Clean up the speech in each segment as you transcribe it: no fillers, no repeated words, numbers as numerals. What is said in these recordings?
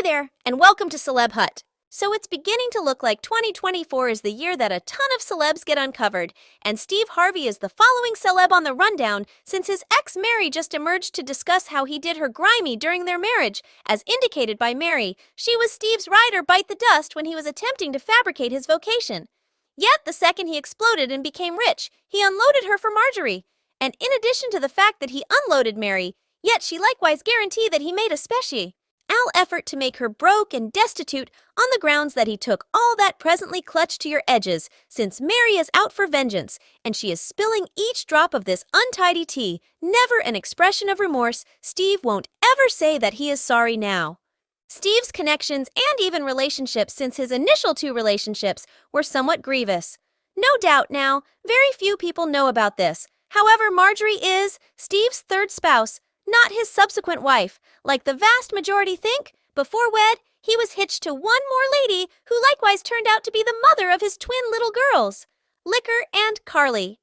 there, and welcome to Celeb Hut. So it's beginning to look like 2024 is the year that a ton of celebs get uncovered, and Steve Harvey is the following celeb on the rundown since his ex Mary just emerged to discuss how he did her grimy during their marriage. As indicated by Mary, she was Steve's ride or bite the dust when he was attempting to fabricate his vocation. Yet, the second he exploded and became rich, he unloaded her for Marjorie. And in addition to the fact that he unloaded Mary, yet she likewise guaranteed that he made a specie effort to make her broke and destitute on the grounds that he took all that presently clutched to your edges, since Mary is out for vengeance, and she is spilling each drop of this untidy tea, never an expression of remorse. Steve won't ever say that he is sorry now. Steve's connections and even relationships since his initial two relationships were somewhat grievous. No doubt now, very few people know about this. However, Marjorie is Steve's third spouse, not his subsequent wife. Like the vast majority think, before wed, he was hitched to one more lady who likewise turned out to be the mother of his twin little girls, Liquor and Carly.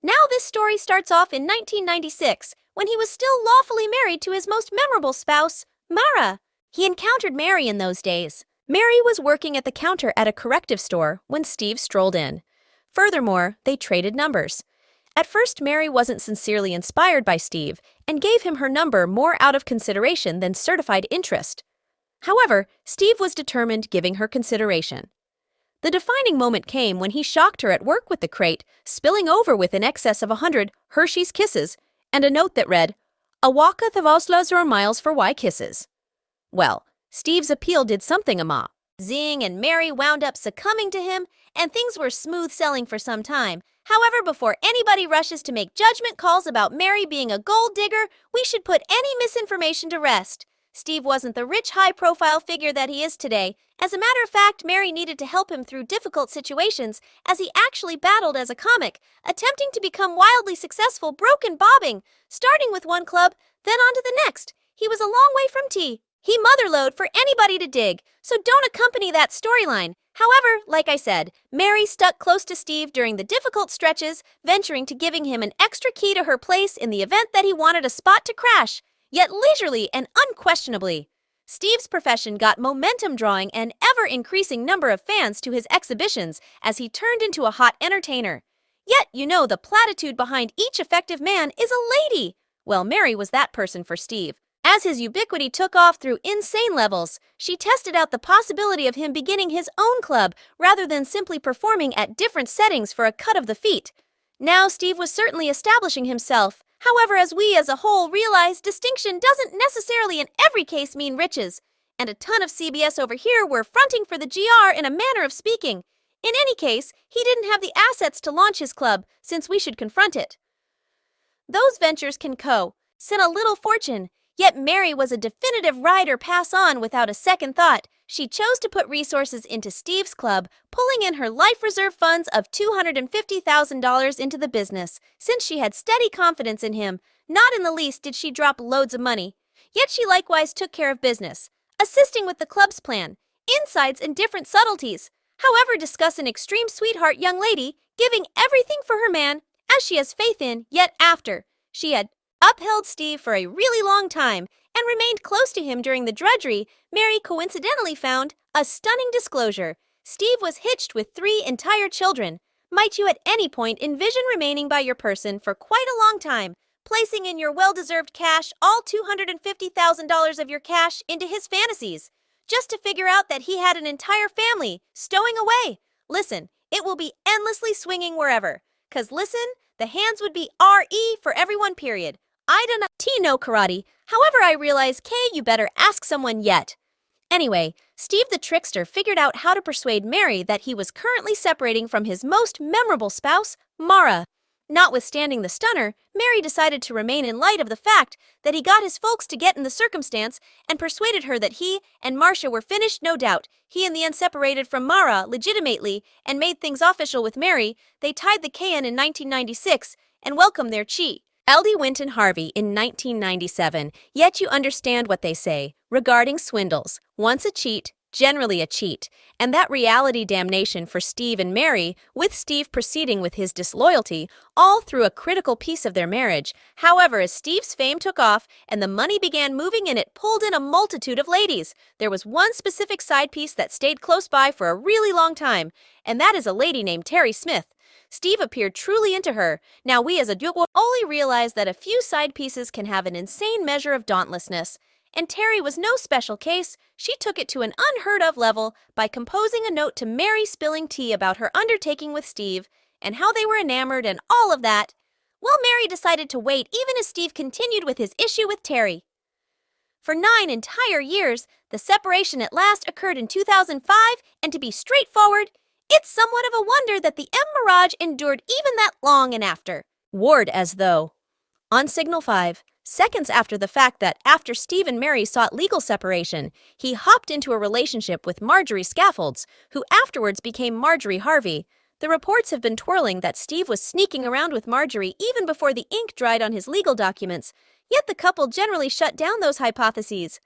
Now this story starts off in 1996, when he was still lawfully married to his most memorable spouse, Mara. He encountered Mary in those days. Mary was working at the counter at a corrective store when Steve strolled in. Furthermore, they traded numbers. At first, Mary wasn't sincerely inspired by Steve and gave him her number more out of consideration than certified interest. However, Steve was determined giving her consideration. The defining moment came when he shocked her at work with the crate, spilling over with in excess of 100 Hershey's Kisses and a note that read, "A walketh of oslas or miles for why kisses." Well, Steve's appeal did something zing, and Mary wound up succumbing to him, and things were smooth sailing for some time. However, before anybody rushes to make judgment calls about Mary being a gold digger, we should put any misinformation to rest. Steve wasn't the rich, high-profile figure that he is today. As a matter of fact, Mary needed to help him through difficult situations, as he actually battled as a comic, attempting to become wildly successful, broken bobbing, starting with one club, then on to the next. He was a long way from tea. He motherlode for anybody to dig, so don't accompany that storyline. However, like I said, Mary stuck close to Steve during the difficult stretches, venturing to giving him an extra key to her place in the event that he wanted a spot to crash, yet leisurely and unquestionably. Steve's profession got momentum, drawing an ever-increasing number of fans to his exhibitions as he turned into a hot entertainer. Yet, the platitude behind each effective man is a lady. Well, Mary was that person for Steve. As his ubiquity took off through insane levels, she tested out the possibility of him beginning his own club rather than simply performing at different settings for a cut of the feet. Now Steve was certainly establishing himself. However, as we as a whole realize, distinction doesn't necessarily in every case mean riches. And a ton of CBS over here were fronting for the GR in a manner of speaking. In any case, he didn't have the assets to launch his club, since we should confront it. Those ventures can send a little fortune. Yet Mary was a definitive ride or pass on without a second thought. She chose to put resources into Steve's club, pulling in her life reserve funds of $250,000 into the business. Since she had steady confidence in him, not in the least did she drop loads of money. Yet she likewise took care of business, assisting with the club's plan, insights, and different subtleties. However, discuss an extreme sweetheart young lady, giving everything for her man, as she has faith in, yet after she had upheld Steve for a really long time and remained close to him during the drudgery, Mary coincidentally found a stunning disclosure. Steve was hitched with 3 entire children. Might you at any point envision remaining by your person for quite a long time, placing in your well-deserved cash all $250,000 of your cash into his fantasies, just to figure out that he had an entire family stowing away? Listen, it will be endlessly swinging wherever. 'Cause listen, the hands would be RE for everyone, period. I don't know karate. However, I realize, you better ask someone yet. Anyway, Steve the trickster figured out how to persuade Mary that he was currently separating from his most memorable spouse, Mara. Notwithstanding the stunner, Mary decided to remain in light of the fact that he got his folks to get in the circumstance and persuaded her that he and Marcia were finished. No doubt, he in the end separated from Mara legitimately and made things official with Mary. They tied the K in 1996 and welcomed their chi. LD Winton Harvey in 1997, yet you understand what they say regarding swindles. Once a cheat, generally a cheat, and that reality damnation for Steve and Mary, with Steve proceeding with his disloyalty, all through a critical piece of their marriage. However, as Steve's fame took off and the money began moving in, it pulled in a multitude of ladies. There was one specific side piece that stayed close by for a really long time, and that is a lady named Terry Smith. Steve appeared truly into her. Now we as a duo only realize that a few side pieces can have an insane measure of dauntlessness. And Terry was no special case. She took it to an unheard-of level by composing a note to Mary spilling tea about her undertaking with Steve and how they were enamored and all of that. Well, Mary decided to wait even as Steve continued with his issue with Terry. For 9 entire years, the separation at last occurred in 2005, and to be straightforward, it's somewhat of a wonder that the M. Mirage endured even that long and after. Ward as though. On Signal 5, seconds after the fact that after Steve and Mary sought legal separation, he hopped into a relationship with Marjorie Scaffolds, who afterwards became Marjorie Harvey. The reports have been twirling that Steve was sneaking around with Marjorie even before the ink dried on his legal documents, yet the couple generally shut down those hypotheses.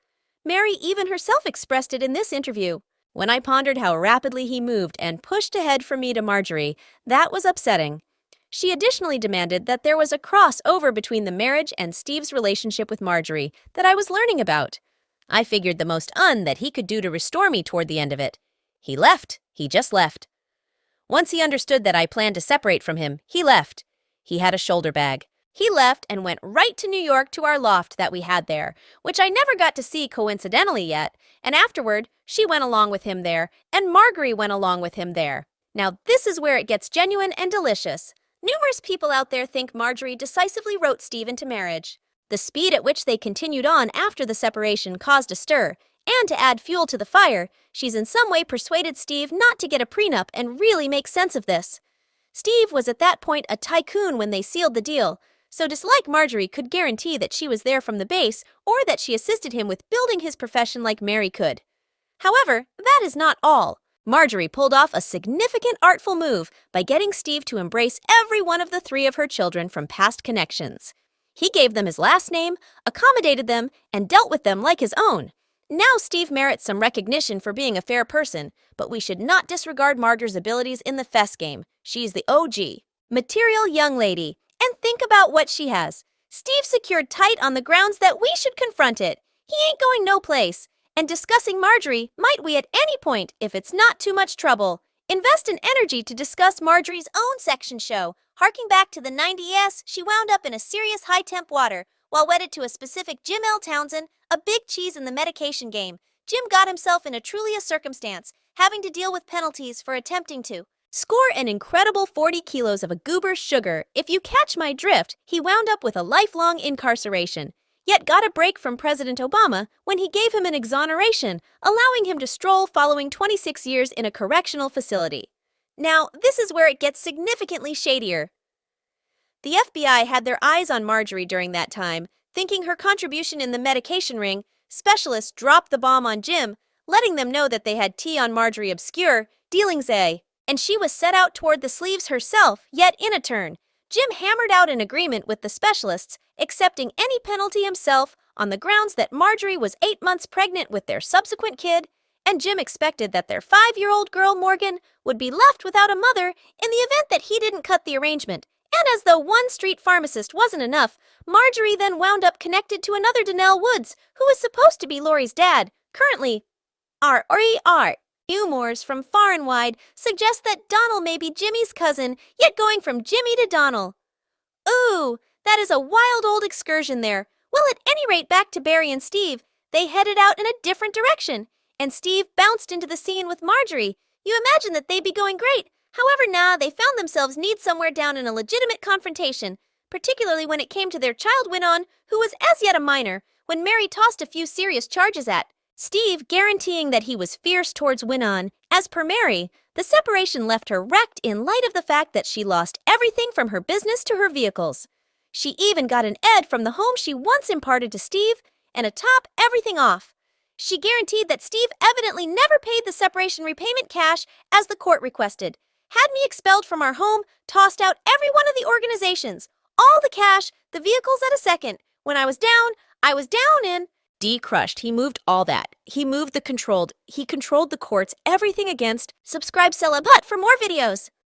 Mary even herself expressed it in this interview. When I pondered how rapidly he moved and pushed ahead from me to Marjorie, that was upsetting. She additionally demanded that there was a crossover between the marriage and Steve's relationship with Marjorie that I was learning about. I figured the most that he could do to restore me toward the end of it. He left. He just left. Once he understood that I planned to separate from him, he left. He had a shoulder bag. He left and went right to New York to our loft that we had there, which I never got to see coincidentally yet, and afterward, she went along with him there, and Marjorie went along with him there. Now this is where it gets genuine and delicious. Numerous people out there think Marjorie decisively wrote Steve into marriage. The speed at which they continued on after the separation caused a stir, and to add fuel to the fire, she's in some way persuaded Steve not to get a prenup and really make sense of this. Steve was at that point a tycoon when they sealed the deal, so dislike Marjorie could guarantee that she was there from the base or that she assisted him with building his profession like Mary could. However, that is not all. Marjorie pulled off a significant artful move by getting Steve to embrace every one of the 3 of her children from past connections. He gave them his last name, accommodated them, and dealt with them like his own. Now Steve merits some recognition for being a fair person, but we should not disregard Marjorie's abilities in the fess game. She's the OG. Material young lady. And think about what she has. Steve secured tight on the grounds that we should confront it. He ain't going no place. And discussing Marjorie might we at any point if it's not too much trouble. Invest in energy to discuss Marjorie's own section show. Harking back to the 90s, she wound up in a serious high-temp water while wedded to a specific Jim L. Townsend, a big cheese in the medication game. Jim got himself in a truly a circumstance, having to deal with penalties for attempting to score an incredible 40 kilos of a goober sugar. If you catch my drift, he wound up with a lifelong incarceration, yet got a break from President Obama when he gave him an exoneration, allowing him to stroll following 26 years in a correctional facility. Now, this is where it gets significantly shadier. The FBI had their eyes on Marjorie during that time, thinking her contribution in the medication ring. Specialists dropped the bomb on Jim, letting them know that they had tea on Marjorie obscure dealings and she was set out toward the sleeves herself, yet in a turn. Jim hammered out an agreement with the specialists, accepting any penalty himself on the grounds that Marjorie was 8 months pregnant with their subsequent kid, and Jim expected that their 5-year-old girl Morgan would be left without a mother in the event that he didn't cut the arrangement. And as though one street pharmacist wasn't enough, Marjorie then wound up connected to another Donnell Woods, who was supposed to be Lori's dad, currently R.E.R. Rumors from far and wide suggest that Donald may be Jimmy's cousin, yet going from Jimmy to Donald. Ooh, that is a wild old excursion there. Well, at any rate, back to Barry and Steve. They headed out in a different direction, and Steve bounced into the scene with Marjorie. You imagine that they'd be going great. However, they found themselves kneed somewhere down in a legitimate confrontation, particularly when it came to their child Winnon, who was as yet a minor, when Mary tossed a few serious charges at Steve, guaranteeing that he was fierce towards Winnon. As per Mary, the separation left her wrecked in light of the fact that she lost everything from her business to her vehicles. She even got an ed from the home she once imparted to Steve, and to top everything off, she guaranteed that Steve evidently never paid the separation repayment cash as the court requested, had me expelled from our home, tossed out every one of the organizations, all the cash, the vehicles at a second. When I was down and decrushed. He moved all that. He moved the controlled. He controlled the courts, everything against. Subscribe Celeb Hut for more videos.